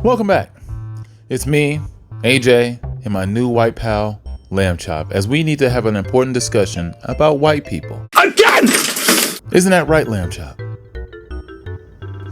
Welcome back. It's me, AJ, and my new white pal, Lamb Chop, as we need to have an important discussion about white people. Again! Isn't that right, Lamb Chop?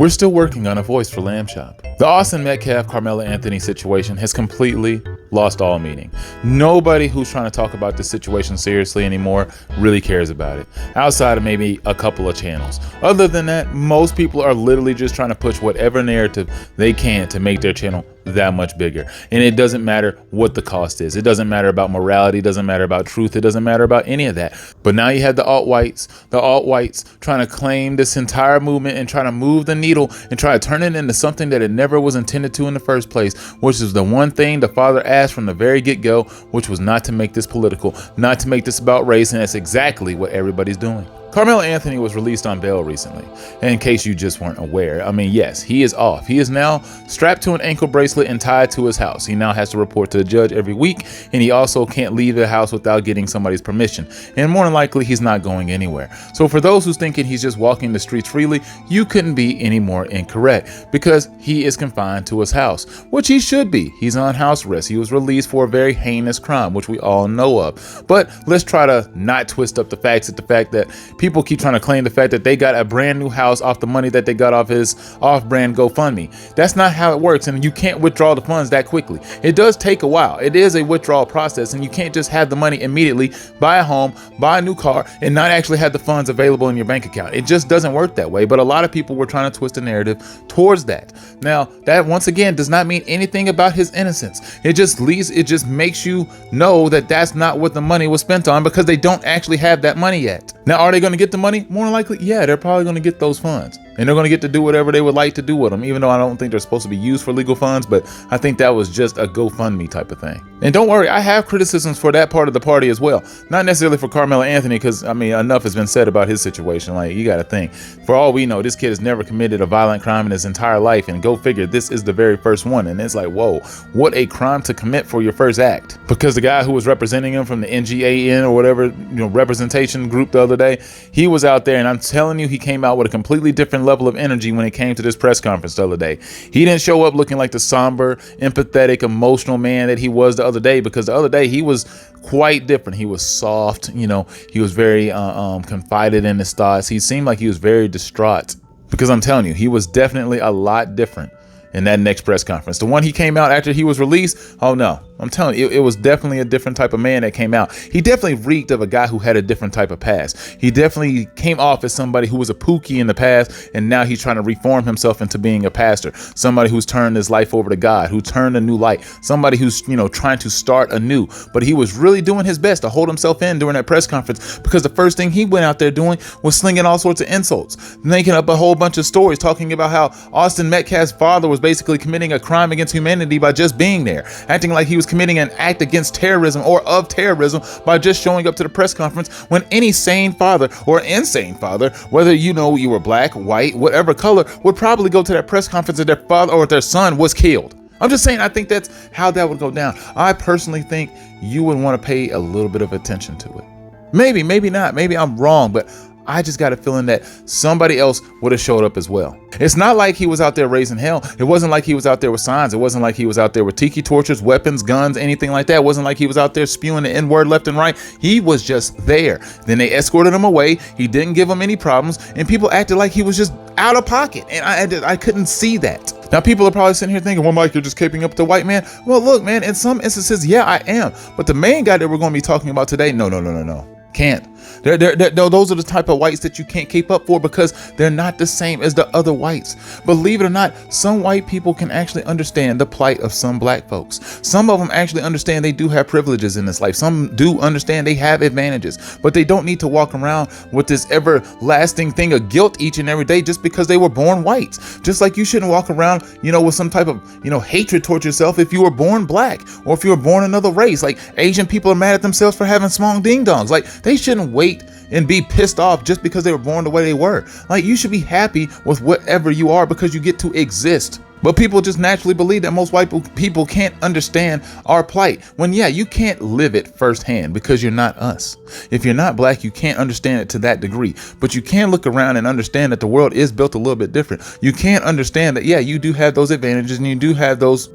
We're still working on a voice for Lamb Chop. The Austin Metcalf, Karmelo Anthony situation has completely lost all meaning. Nobody who's trying to talk about this situation seriously anymore really cares about it, outside of maybe a couple of channels. Other than that, most people are literally just trying to push whatever narrative they can to make their channel that much bigger. And it doesn't matter what the cost is. It doesn't matter about morality. It doesn't matter about truth. It doesn't matter about any of that. But now you have the alt-whites trying to claim this entire movement and trying to move the needle and try to turn it into something that it never was intended to in the first place, which is the one thing the father asked from the very get-go, which was not to make this political, not to make this about race, and that's exactly what everybody's doing. Karmelo Anthony was released on bail recently. And in case you just weren't aware, I mean, yes, he is off. He is now strapped to an ankle bracelet and tied to his house. He now has to report to the judge every week, and he also can't leave the house without getting somebody's permission. And more than likely, he's not going anywhere. So for those who's thinking he's just walking the streets freely, you couldn't be any more incorrect, because he is confined to his house, which he should be. He's on house arrest. He was released for a very heinous crime, which we all know of. But let's try to not twist up the facts at the fact that people keep trying to claim the fact that they got a brand new house off the money that they got off his off-brand GoFundMe. That's not how it works, and you can't withdraw the funds that quickly. It does take a while. It is a withdrawal process, and you can't just have the money immediately, buy a home, buy a new car, and not actually have the funds available in your bank account. It just doesn't work that way, but a lot of people were trying to twist the narrative towards that. Now, that once again does not mean anything about his innocence. It just makes you know that that's not what the money was spent on, because they don't actually have that money yet. Now, are they going to get the money? More than likely, yeah, they're probably going to get those funds, and they're going to get to do whatever they would like to do with them, even though I don't think they're supposed to be used for legal funds, but I think that was just a GoFundMe type of thing. And don't worry, I have criticisms for that part of the party as well. Not necessarily for Karmelo Anthony, because I mean, enough has been said about his situation. Like, you got to think, for all we know, this kid has never committed a violent crime in his entire life, and go figure, this is the very first one. And it's like, whoa, what a crime to commit for your first act. Because the guy who was representing him from the NGAN or whatever, representation group the other day, he was out there, and I'm telling you, he came out with a completely different level of energy when it came to this press conference the other day. He didn't show up looking like the somber, empathetic, emotional man that he was the other day, because the other day he was quite different. He was soft, he was very confided in his thoughts. He seemed like he was very distraught, because I'm telling you, he was definitely a lot different in that next press conference. The one he came out after he was released, oh no, I'm telling you, it was definitely a different type of man that came out. He definitely reeked of a guy who had a different type of past. He definitely came off as somebody who was a pookie in the past, and now he's trying to reform himself into being a pastor. Somebody who's turned his life over to God, who turned a new light. Somebody who's, trying to start anew. But he was really doing his best to hold himself in during that press conference, because the first thing he went out there doing was slinging all sorts of insults, making up a whole bunch of stories, talking about how Austin Metcalf's father was basically committing a crime against humanity by just being there, acting like he was committing an act against terrorism or of terrorism by just showing up to the press conference, when any sane father or insane father, whether you were black, white, whatever color, would probably go to that press conference if their father or their son was killed. I'm just saying, I think that's how that would go down. I personally think you would want to pay a little bit of attention to it. Maybe not. Maybe I'm wrong, but I just got a feeling that somebody else would have showed up as well. It's not like he was out there raising hell. It wasn't like he was out there with signs. It wasn't like he was out there with tiki torches, weapons, guns, anything like that. It wasn't like he was out there spewing the N-word left and right. He was just there. Then they escorted him away. He didn't give him any problems, and people acted like he was just out of pocket. And I couldn't see that. Now, people are probably sitting here thinking, well, Mike, you're just keeping up with the white man. Well, look, man, in some instances, yeah, I am. But the main guy that we're going to be talking about today, no. Can't. Those are the type of whites that you can't keep up for, because they're not the same as the other whites. Believe it or not, some white people can actually understand the plight of some black folks. Some of them actually understand they do have privileges in this life. Some do understand they have advantages, but they don't need to walk around with this everlasting thing of guilt each and every day just because they were born whites. Just like you shouldn't walk around, with some type of, hatred towards yourself if you were born black or if you were born another race. Like, Asian people are mad at themselves for having small ding dongs. Like, they shouldn't wait and be pissed off just because they were born the way they were. Like, you should be happy with whatever you are because you get to exist. But people just naturally believe that most white people can't understand our plight. When, yeah, you can't live it firsthand because you're not us. If you're not black, you can't understand it to that degree. But you can look around and understand that the world is built a little bit different. You can't understand that, yeah, you do have those advantages and you do have those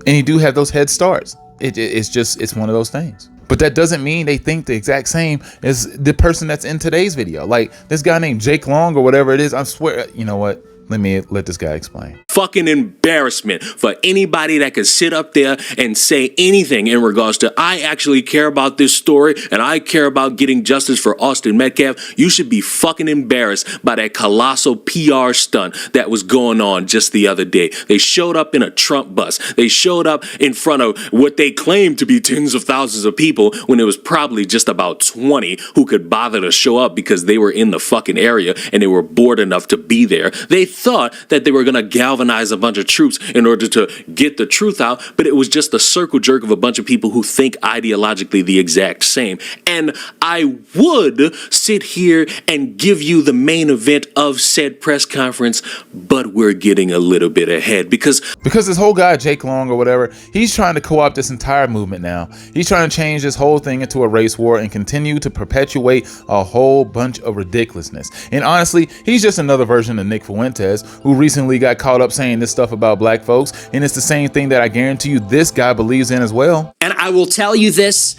head starts. It's one of those things. But that doesn't mean they think the exact same as the person that's in today's video. Like this guy named Jake Long or whatever it is. I swear, you know what? Let me let this guy explain. Fucking embarrassment for anybody that could sit up there and say anything in regards to, I actually care about this story and I care about getting justice for Austin Metcalf. You should be fucking embarrassed by that colossal PR stunt that was going on just the other day. They showed up in a Trump bus. They showed up in front of what they claimed to be tens of thousands of people when it was probably just about 20 who could bother to show up because they were in the fucking area and they were bored enough to be there. They thought that they were going to galvanize a bunch of troops in order to get the truth out, but it was just a circle jerk of a bunch of people who think ideologically the exact same. And I would sit here and give you the main event of said press conference, but we're getting a little bit ahead because this whole guy, Jake Long or whatever, he's trying to co-opt this entire movement now. He's trying to change this whole thing into a race war and continue to perpetuate a whole bunch of ridiculousness. And honestly, he's just another version of Nick Fuentes, who recently got caught up saying this stuff about black folks, and it's the same thing that I guarantee you this guy believes in as well. And I will tell you this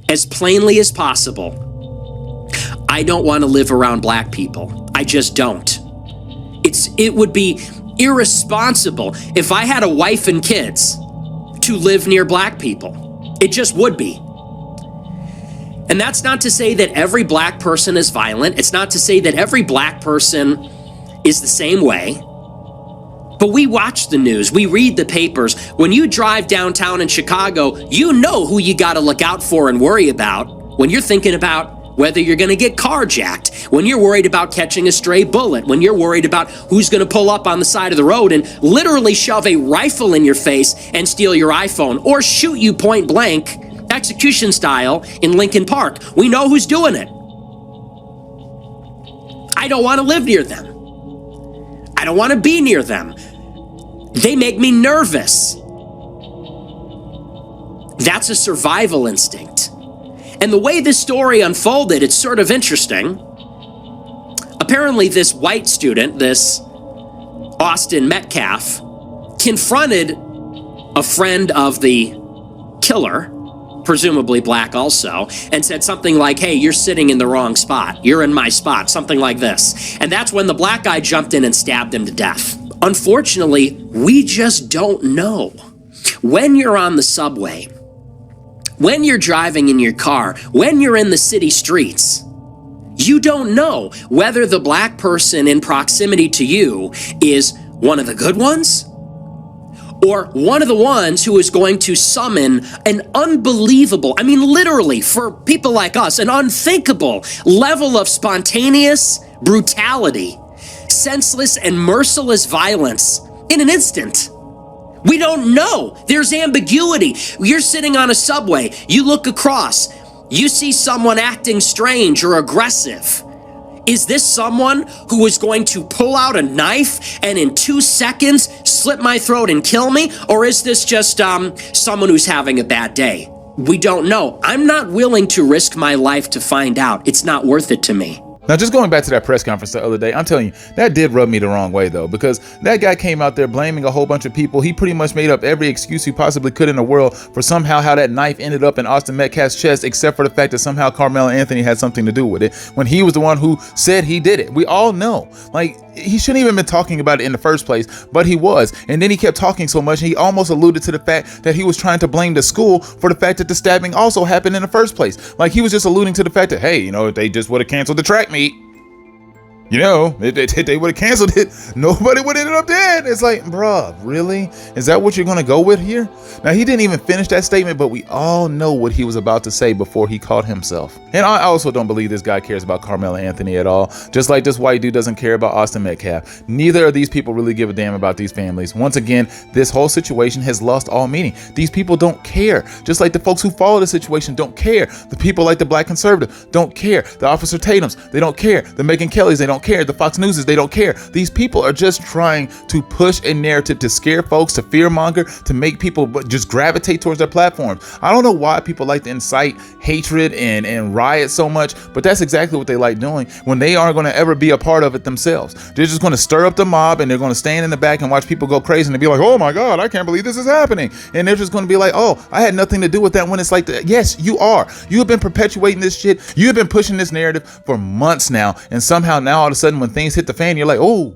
as plainly as possible. I don't want to live around black people. I just don't. It would be irresponsible if I had a wife and kids to live near black people. It just would be. And that's not to say that every black person is violent. It's not to say that every black person is the same way. But we watch the news, we read the papers. When you drive downtown in Chicago, you know who you gotta look out for and worry about when you're thinking about whether you're gonna get carjacked, when you're worried about catching a stray bullet, when you're worried about who's gonna pull up on the side of the road and literally shove a rifle in your face and steal your iPhone or shoot you point blank, execution style, in Lincoln Park. We know who's doing it. I don't wanna live near them. I don't want to be near them. They make me nervous. That's a survival instinct. And the way this story unfolded, it's sort of interesting. Apparently, this white student, this Austin Metcalf, confronted a friend of the killer, presumably black also, and said something like, hey, you're sitting in the wrong spot. You're in my spot, something like this. And that's when the black guy jumped in and stabbed him to death. Unfortunately, we just don't know. When you're on the subway, when you're driving in your car, when you're in the city streets, you don't know whether the black person in proximity to you is one of the good ones or one of the ones who is going to summon an unbelievable, I mean literally for people like us, an unthinkable level of spontaneous brutality, senseless and merciless violence in an instant. We don't know. There's ambiguity. You're sitting on a subway, you look across, you see someone acting strange or aggressive. Is this someone who is going to pull out a knife and in 2 seconds slit my throat and kill me? Or is this just someone who's having a bad day? We don't know. I'm not willing to risk my life to find out. It's not worth it to me. Now, just going back to that press conference the other day, I'm telling you, that did rub me the wrong way, though, because that guy came out there blaming a whole bunch of people. He pretty much made up every excuse he possibly could in the world for somehow how that knife ended up in Austin Metcalf's chest, except for the fact that somehow Karmelo Anthony had something to do with it when he was the one who said he did it. We all know. Like, he shouldn't even been talking about it in the first place, but he was. And then he kept talking so much, he almost alluded to the fact that he was trying to blame the school for the fact that the stabbing also happened in the first place. Like, he was just alluding to the fact that, hey, you know, if they just would have canceled the track meet. You know, if they would have canceled it, nobody would have ended up dead. It's like, bruh, really? Is that what you're going to go with here? Now, he didn't even finish that statement, but we all know what he was about to say before he caught himself. And I also don't believe this guy cares about Karmelo Anthony at all. Just like this white dude doesn't care about Austin Metcalf. Neither of these people really give a damn about these families. Once again, this whole situation has lost all meaning. These people don't care. Just like the folks who follow the situation don't care. The people like the Black conservative don't care. The Officer Tatums, they don't care. The Megyn Kellys, they don't care. The Fox Newses, they don't care. These people are just trying to push a narrative to scare folks, to fearmonger, to make people just gravitate towards their platforms. I don't know why people like to incite hatred and riot so much, but that's exactly what they like doing when they aren't going to ever be a part of it themselves. They're just going to stir up the mob, and they're going to stand in the back and watch people go crazy and be like, oh my God, I can't believe this is happening. And they're just going to be like, oh, I had nothing to do with that, when it's like that. Yes, you are. You have been perpetuating this shit. You have been pushing this narrative for months now, and somehow now all of a sudden when things hit the fan, you're like, oh,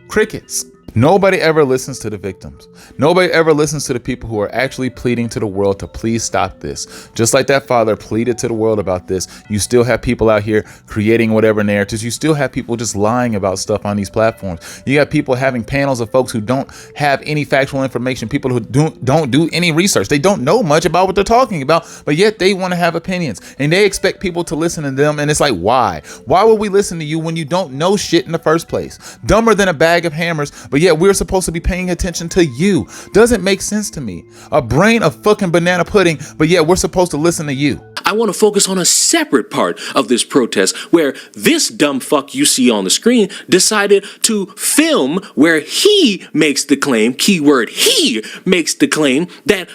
crickets. Nobody ever listens to the victims. Nobody ever listens to the people who are actually pleading to the world to please stop this. Just like that father pleaded to the world about this, you still have people out here creating whatever narratives. You still have people just lying about stuff on these platforms. You got people having panels of folks who don't have any factual information, people who don't do any research. They don't know much about what they're talking about, but yet they want to have opinions, and they expect people to listen to them. And it's like, why? Why would we listen to you when you don't know shit in the first place? Dumber than a bag of hammers, but yet we're supposed to be paying attention to you. Doesn't make sense to me. A brain of fucking banana pudding, but yet we're supposed to listen to you. I want to focus on a separate part of this protest where this dumb fuck you see on the screen decided to film where he makes the claim, keyword he makes the claim, that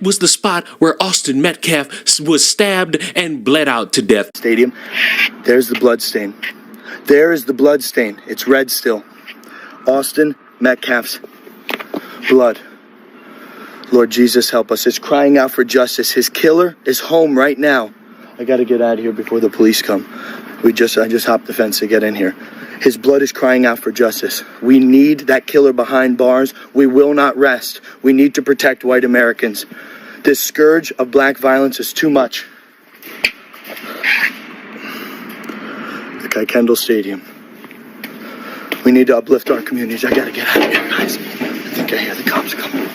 was the spot where Austin Metcalf was stabbed and bled out to death. Stadium. There's the blood stain. There is the blood stain. It's red still. Austin Metcalf's blood. Lord Jesus, help us. It's crying out for justice. His killer is home right now. I got to get out of here before the police come. I just hopped the fence to get in here. His blood is crying out for justice. We need that killer behind bars. We will not rest. We need to protect white Americans. This scourge of black violence is too much. The Kendall Stadium. We need to uplift our communities. I gotta get out of here, guys. I think I hear the cops coming.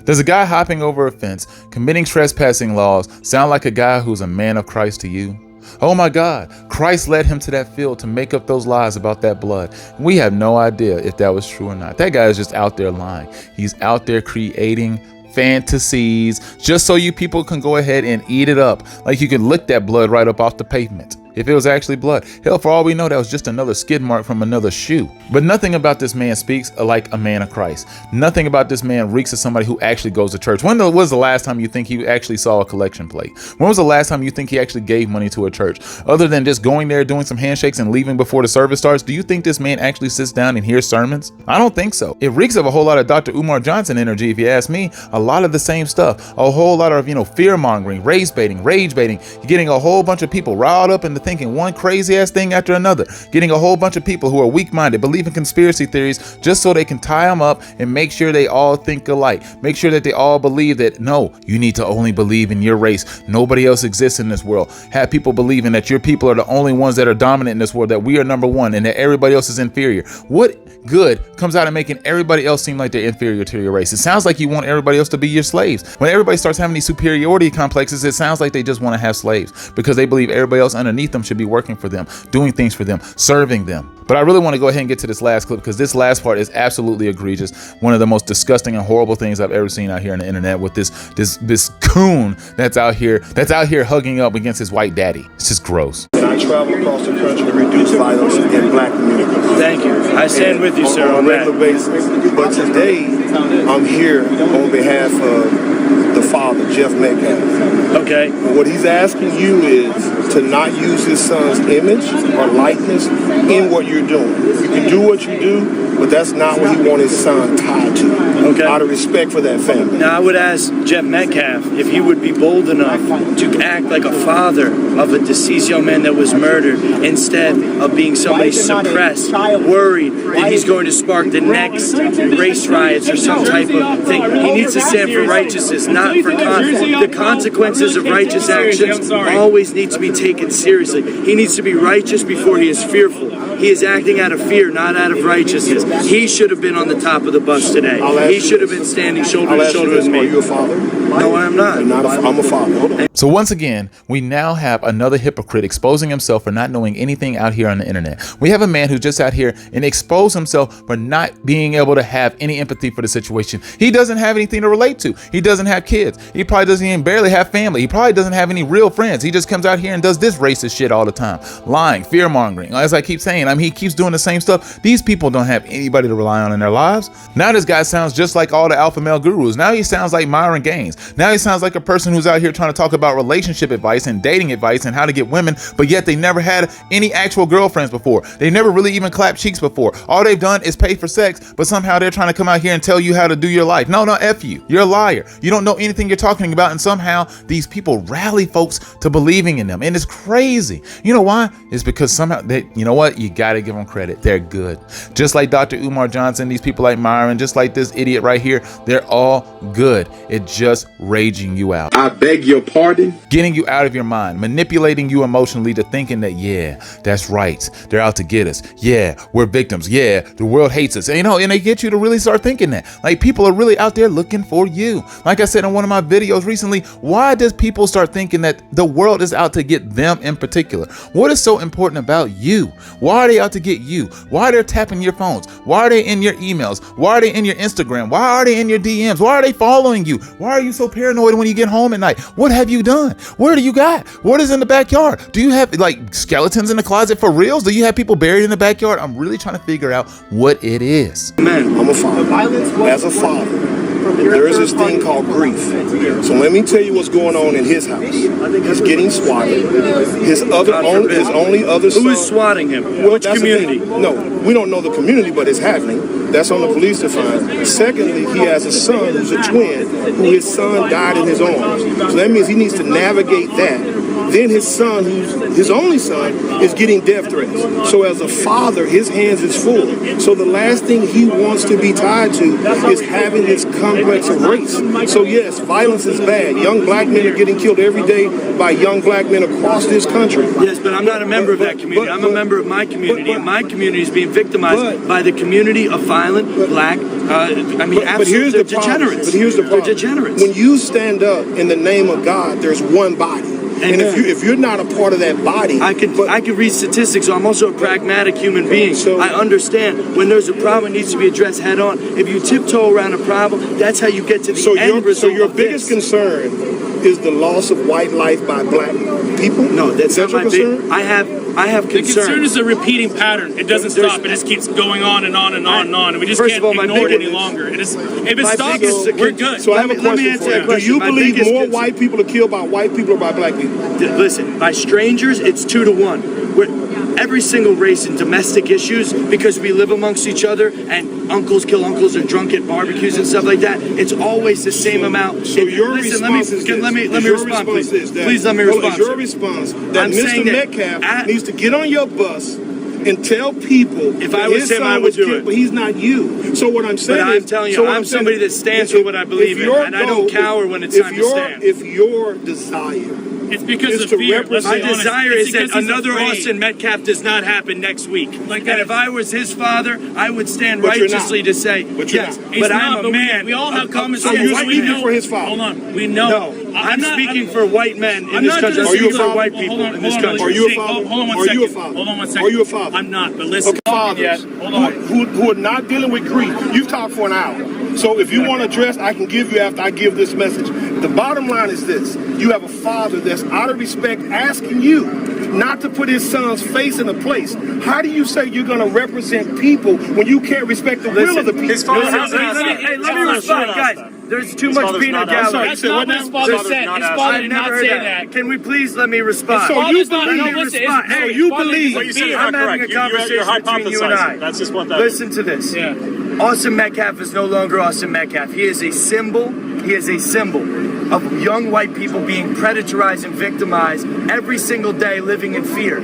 Does a guy hopping over a fence, committing trespassing laws, sound like a guy who's a man of Christ to you? Oh my God, Christ led him to that field to make up those lies about that blood. We have no idea if that was true or not. That guy is just out there lying. He's out there creating fantasies just so you people can go ahead and eat it up. Like you can lick that blood right up off the pavement. If it was actually blood. Hell, for all we know, that was just another skid mark from another shoe. But nothing about this man speaks like a man of Christ. Nothing about this man reeks of somebody who actually goes to church. When was the last time you think he actually saw a collection plate? When was the last time you think he actually gave money to a church? Other than just going there, doing some handshakes and leaving before the service starts, do you think this man actually sits down and hears sermons? I don't think so. It reeks of a whole lot of Dr. Umar Johnson energy, if you ask me. A lot of the same stuff. A whole lot of, fear mongering, rage baiting. You're getting a whole bunch of people riled up into thinking one crazy ass thing after another, getting a whole bunch of people who are weak-minded, believe in conspiracy theories just so they can tie them up and make sure they all think alike, make sure that they all believe that no, you need to only believe in your race, nobody else exists in this world. Have people believing that your people are the only ones that are dominant in this world, that we are number one and that everybody else is inferior. What good comes out of making everybody else seem like they're inferior to your race? It sounds like you want everybody else to be your slaves. When everybody starts having these superiority complexes, it sounds like they just want to have slaves because they believe everybody else underneath them should be working for them, doing things for them, serving them. But I really want to go ahead and get to this last clip because this last part is absolutely egregious. One of the most disgusting and horrible things I've ever seen out here on the internet with this coon that's out here hugging up against his white daddy. It's just gross. I travel across the country to reduce violence in black communities. Thank you. I stand with you, sir, on a regular basis. But today, I'm here on behalf of the father, Jeff Metcalf. Okay. And what he's asking you is to not use his son's image or likeness in what you're doing. You can do what you do, but that's not what he wants his son tied to. Okay. Out of respect for that family. Now, I would ask Jeff Metcalf if he would be bold enough to act like a father of a deceased young man that was murdered instead of being somebody suppressed, worried that he's going to spark the next race riots or some type of thing. He needs to stand for righteousness, not for the consequences of righteous actions always need to be taken taken seriously. He needs to be righteous before he is fearful. He is acting out of fear, not out of righteousness. He should have been on the top of the bus today. He should have been standing shoulder to shoulder with me. Are you a father? No, I'm not. I'm a father. Hold on. So once again, we now have another hypocrite exposing himself for not knowing anything out here on the internet. We have a man who just out here and exposed himself for not being able to have any empathy for the situation. He doesn't have anything to relate to. He doesn't have kids. He probably doesn't even barely have family. He probably doesn't have any real friends. He just comes out here and does this racist shit all the time. Lying, fear mongering. As I keep saying, he keeps doing the same stuff. These people don't have anybody to rely on in their lives. Now this guy sounds just like all the alpha male gurus. Now he sounds like Myron Gaines. Now he sounds like a person who's out here trying to talk about relationship advice and dating advice and how to get women, but yet they never had any actual girlfriends before. They never really even clapped cheeks before. All they've done is pay for sex, but somehow they're trying to come out here and tell you how to do your life. No, F you. You're a liar. You don't know anything you're talking about, and somehow these people rally folks to believing in them, and it's crazy. You know why? It's because somehow you know what? You gotta give them credit. They're good. Just like Dr. Umar Johnson, these people like Myron, just like this idiot right here, they're all good. It's just raging you out. I beg your pardon? Getting you out of your mind, manipulating you emotionally to thinking that, yeah, that's right. They're out to get us. Yeah, we're victims. Yeah, the world hates us. And they get you to really start thinking that. Like, people are really out there looking for you. Like I said in one of my videos recently, why does people start thinking that the world is out to get them in particular? What is so important about you? Why are they out to get you? Why are they tapping your phones? Why are they in your emails? Why are they in your Instagram? Why are they in your DMs? Why are they following you? Why are you so paranoid when you get home at night? What have you done? Where do you got? What is in the backyard? Do you have like skeletons in the closet for reals? Do you have people buried in the backyard? I'm really trying to figure out what it is. Man, I'm a father. As a father, there is this thing called grief. So let me tell you what's going on in his house. He's getting swatted. His only other son. Who is swatting him? Well, which community? No, we don't know the community, but it's happening. That's on the police to find. Secondly, he has a son who's a twin, who his son died in his arms. So that means he needs to navigate that. Then his son, who's his only son, is getting death threats. So as a father, his hands is full. So the last thing he wants to be tied to is having this complex of race. So yes, violence is bad. Young black men are getting killed every day by young black men across this country. Yes, but I'm not a member of that community. I'm a member of my community, and my community is being victimized by the community of violent black, absolute degenerates. But here's the problem. They're degenerates. When you stand up in the name of God, there's one body. And if you're not a part of that body, I could read statistics. So I'm also a pragmatic human being. So I understand when there's a problem, it needs to be addressed head on. If you tiptoe around a problem, that's how you get to the end result. So your biggest concern is the loss of white life by black people? No, that's not my concern. I have concern. The concern is a repeating pattern. It doesn't stop. It just keeps going on and on and on and on. And we just can't ignore it any longer. If it stops, we're good. So I have a question for you. Do you believe more white people are killed by white people or by black people? Listen, by strangers, it's 2 to 1. Every single race in domestic issues, because we live amongst each other and uncles kill uncles and drunk at barbecues and stuff like that, it's always the same amount. So your response is this. Let me respond, please. Please let me respond. Your response that Mr. Metcalf needs to get on your bus and tell people if I was him, I would do it. But he's not you. So what I'm saying is, I'm telling you, I'm somebody that stands for what I believe in, and I don't cower when it's time to stand. If your desire it's because of fear. My desire is that another Austin Metcalf does not happen next week. And if I was his father, I would stand righteously to say, yes, but I'm a man. We all have common sense. So you're speaking for his father? Hold on. We know. No, I'm speaking for white men in this country. Are you a father? White people in this country. Are you a father? Hold on one second. Hold on one second. Are you a father? I'm not, but listen. Fathers who are not dealing with grief. You've talked for an hour. So if you want to address, I can give you after I give this message. The bottom line is this. You have a father that's out of respect asking you not to put his son's face in a place. How do you say you're going to represent people when you can't respect the will of the people? Let me respond, guys. There's too much peanut gallery. That's not what his father said. His father did not say that. Can we please let me respond? So you believe I'm having a conversation between you and I. That's just what that Listen to this. Yeah. Austin Metcalf is no longer Austin Metcalf. He is a symbol. He is a symbol of young white people being predatorized and victimized every single day, living in fear.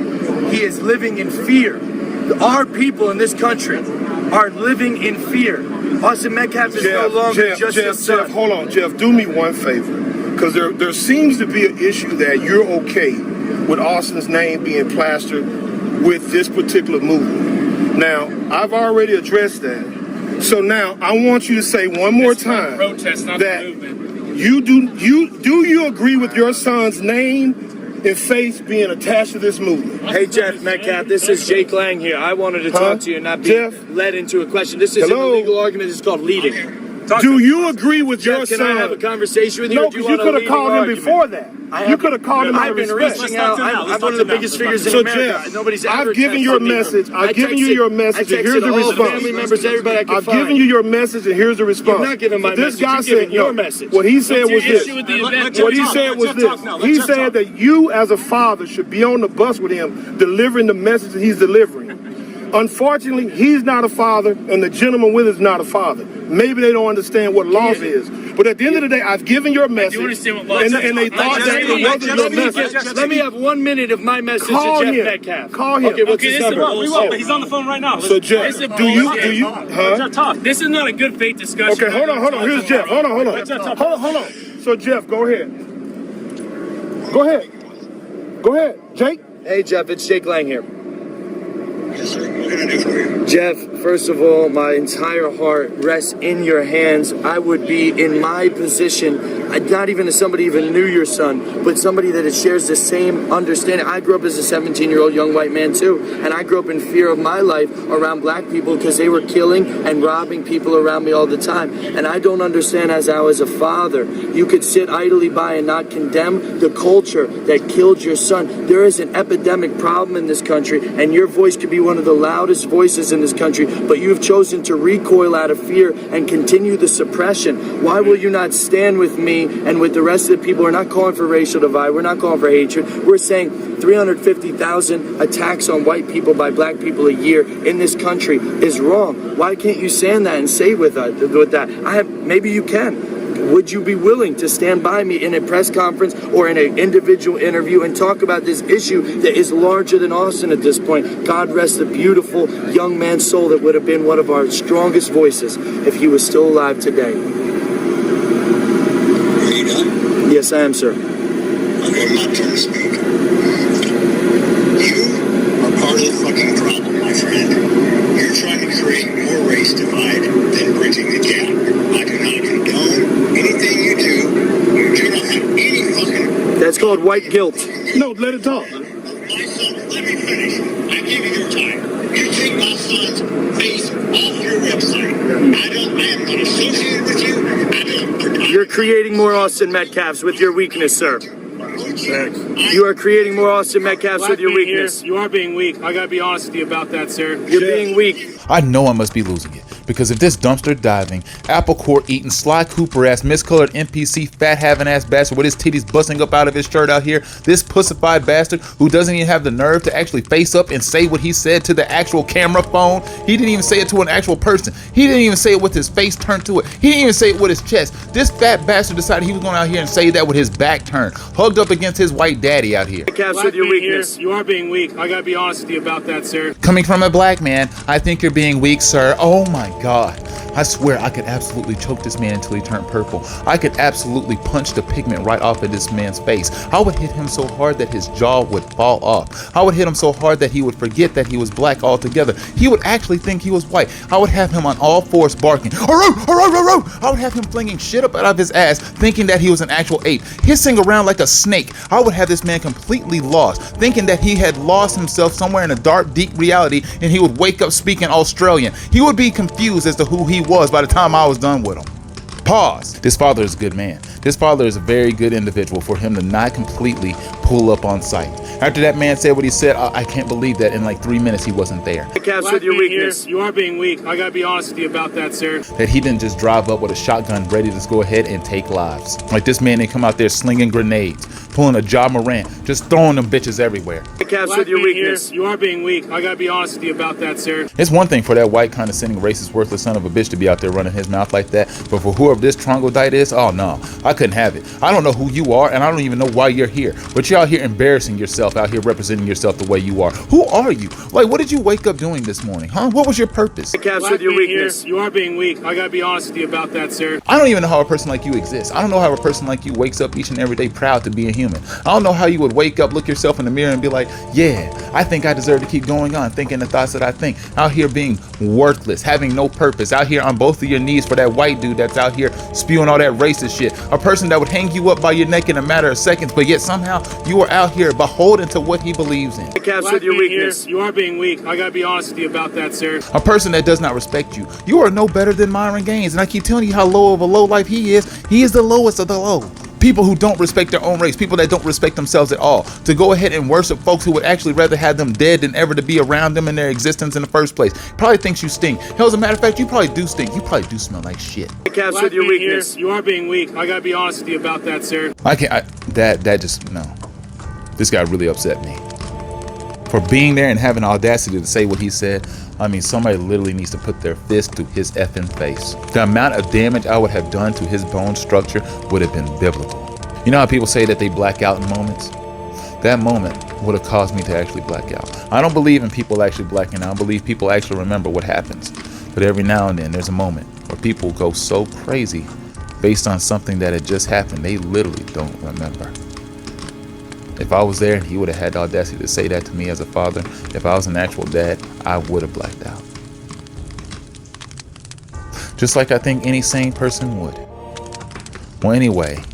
He is living in fear. Our people in this country are living in fear. Austin Metcalf is no longer just a son. Jeff, hold on, Jeff. Do me one favor, because there seems to be an issue that you're okay with Austin's name being plastered with this particular movement. Now, I've already addressed that. So now I want you to say one more time that do you agree with your son's name and faith being attached to this movement? Hey, Jeff Metcalf, this is Jake Lang here. I wanted to talk to you and not be led into a question. This is a legal argument. It's called leading. Do you agree with your son? Can I have a conversation with you? No, because you could have called him before that. You could have called him out of respect. Reaching out. I'm one of the biggest figures in America. Nobody's ever I've given your message. I've given you your message, and here's the response. Family members, everybody I can I've given you your message, and here's the response. You're not giving my this message. guy You're said giving your message. What he said was this. What he said was this. He said that you, as a father, should be on the bus with him, delivering the message that he's delivering. Unfortunately, he's not a father, and the gentleman with is not a father. Maybe they don't understand what love is. But at the end of the day, I've given your message, and they thought that it wasn't your message. Let me have 1 minute of my message to Jeff Metcalf. Call him. Okay, what's his number? We will, but he's on the phone right now. So Jeff, do you, huh? This is not a good faith discussion. Okay, hold on. Here's Jeff. Hold on. So Jeff, go ahead. Go ahead, Jake. Hey, Jeff, it's Jake Lang here. Yes, sir. What can I do for you? Jeff, first of all, my entire heart rests in your hands. I would be in my position, not even as somebody even knew your son, but somebody that shares the same understanding. I grew up as a 17-year-old young white man too, and I grew up in fear of my life around black people because they were killing and robbing people around me all the time. And I don't understand as I was a father, you could sit idly by and not condemn the culture that killed your son. There is an epidemic problem in this country, and your voice could be one of the loudest voices in this country, but you've chosen to recoil out of fear and continue the suppression. Why will you not stand with me and with the rest of the people? We're not calling for racial divide. We're not calling for hatred. We're saying 350,000 attacks on white people by black people a year in this country is wrong. Why can't you stand that and say with that? Maybe you can. Would you be willing to stand by me in a press conference or in an individual interview and talk about this issue that is larger than Austin at this point? God rest the beautiful young man's soul that would have been one of our strongest voices if he was still alive today. Are you done? Yes, I am, sir. Okay, my turn to speak. You are part of the fucking problem, my friend. You're trying to create more race divide than bridging the gap. I do not condone anything you do. You do not have any fucking... That's called white guilt. No, let it talk. My son, let me finish. I give you your time. You take my son's face off your website. I am not associated with you. You're creating more Austin Metcalfs with your weakness, sir. You are creating more Austin Metcalfs with your weakness. You are being weak. I gotta be honest with you about that, sir. You're being weak. I know I must be losing it, because if this dumpster diving, apple core eating, Sly Cooper ass, miscolored NPC, fat having ass bastard with his titties busting up out of his shirt out here, this pussified bastard who doesn't even have the nerve to actually face up and say what he said to the actual camera phone. He didn't even say it to an actual person. He didn't even say it with his face turned to it. He didn't even say it with his chest. This fat bastard decided he was going out here and say that with his back turned, hugged up against his white daddy out here. Metcalfs with your weakness. You are being weak. I gotta be honest with you about that, sir. Coming from a black man, I think you're being weak, sir. Oh my God. I swear I could absolutely choke this man until he turned purple. I could absolutely punch the pigment right off of this man's face. I would hit him so hard that his jaw would fall off. I would hit him so hard that he would forget that he was black altogether. He would actually think he was white. I would have him on all fours barking. I would have him flinging shit up out of his ass thinking that he was an actual ape, hissing around like a snake. I would have this man completely lost, thinking that he had lost himself somewhere in a dark, deep reality, and he would wake up speaking Australian. He would be confused as to who he was by the time I was done with him. Pause. This father is a good man. This father is a very good individual for him to not completely pull up on sight. After that man said what he said, I can't believe that in like 3 minutes he wasn't there. Metcalfs with your weakness. You are being weak. I gotta be honest with you about that, sir. That he didn't just drive up with a shotgun ready to go ahead and take lives. Like this man didn't come out there slinging grenades, pulling a Ja Morant, just throwing them bitches everywhere. Metcalfs with your weakness. You are being weak. I gotta be honest with you about that, sir. It's one thing for that white condescending racist worthless son of a bitch to be out there running his mouth like that, but for whoever this troglodyte is, oh no. I couldn't have it. I don't know who you are, and I don't even know why you're here. But you're out here embarrassing yourself, out here representing yourself the way you are. Who are you? Like, what did you wake up doing this morning, huh? What was your purpose? Metcalf, with your weakness. You are being weak. I gotta be honest with you about that, sir. I don't even know how a person like you exists. I don't know how a person like you wakes up each and every day proud to be a human. I don't know how you would wake up, look yourself in the mirror and be like, yeah, I think I deserve to keep going on, thinking the thoughts that I think. Out here being worthless, having no purpose, out here on both of your knees for that white dude that's out here spewing all that racist shit. A person that would hang you up by your neck in a matter of seconds, but yet somehow you are out here beholden to what he believes in. Metcalf, with your weakness. You are being weak. I gotta be honest with you about that, sir. A person that does not respect you. You are no better than Myron Gaines, and I keep telling you how low of a low life he is. He is the lowest of the low. People who don't respect their own race, people that don't respect themselves at all, to go ahead and worship folks who would actually rather have them dead than ever to be around them in their existence in the first place. Probably thinks you stink. Hell, as a matter of fact, you probably do stink. You probably do smell like shit. Metcalf, with your weakness. You are being weak. I gotta be honest with you about that, sir. No. This guy really upset me. For being there and having the audacity to say what he said, I mean, somebody literally needs to put their fist to his effing face. The amount of damage I would have done to his bone structure would have been biblical. You know how people say that they black out in moments? That moment would have caused me to actually black out. I don't believe in people actually blacking out. I believe people actually remember what happens. But every now and then there's a moment where people go so crazy based on something that had just happened, they literally don't remember. If I was there and he would have had the audacity to say that to me as a father, if I was an actual dad, I would have blacked out. Just like I think any sane person would. Well, anyway,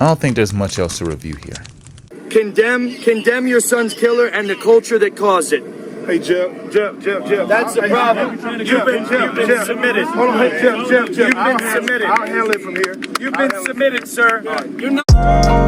I don't think there's much else to review here. Condemn your son's killer and the culture that caused it. Hey, Jeff. That's the problem. You've been submitted. Hold on, hey, Jeff. You've been submitted. I'll handle it from here. You've been submitted, sir. You're not.